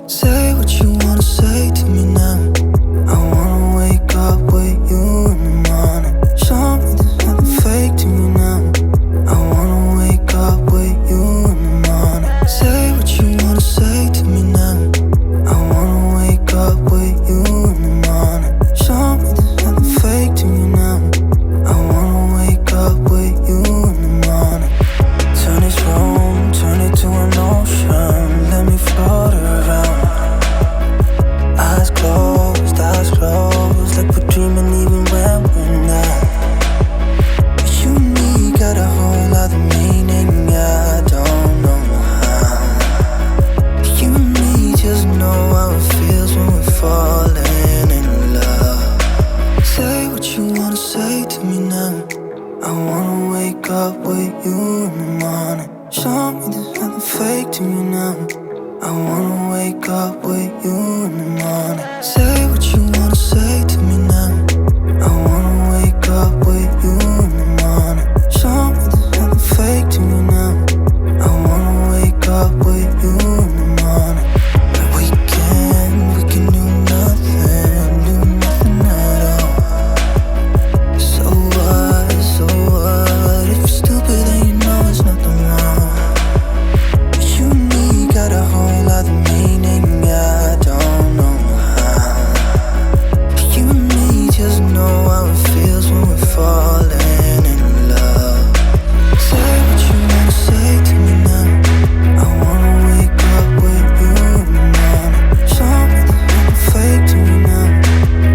Say what you wanna say to me now. I wanna wake up with you in the morning. Show me there's nothing fake to me now. I wanna wake up with you in the morning. Say what you wanna say to me now. I wanna wake up with you in the morning. Show me there's nothing fake to me now. I wanna wake up with you in the morning. Turn this room, turn it to an ocean. Let me float around. Eyes closed, like we're dreaming even when we're not. You and me got a whole other meaning, I don't know how. You and me just know how it feels when we're falling in love. Say what you wanna say to me now. I wanna wake up with you in the morning. Show me there's nothing fake to me now. I wanna wake up with you in the morning. Say what you wanna say to me now. I wanna wake up with you in the morning. Show me there's nothing fake to me now. I wanna wake up with you in the morning. We can do nothing at all. So what, if you're stupid then you know it's nothing wrong. You and me got a whole other meaning, I don't know how. You and me just know how it feels when we're falling in love. Say what you wanna say to me now. I wanna wake up with you in the morning. Show me there's nothing fake to me now.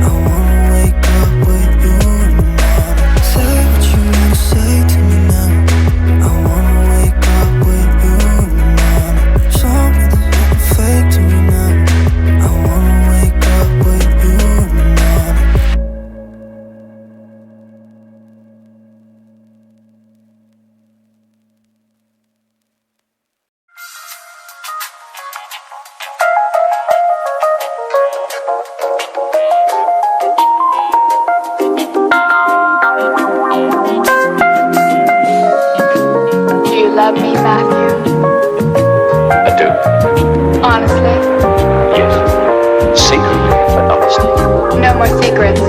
I wanna wake up with you in the morning. Say what you wanna say to me now. I wanna wake up with you in the morning. Show me there's nothing fake to me now. I wanna wake up with you in the morning. Do you love me, Matthew? I do. Honestly? Yes. Secretly, but honestly. No more secrets.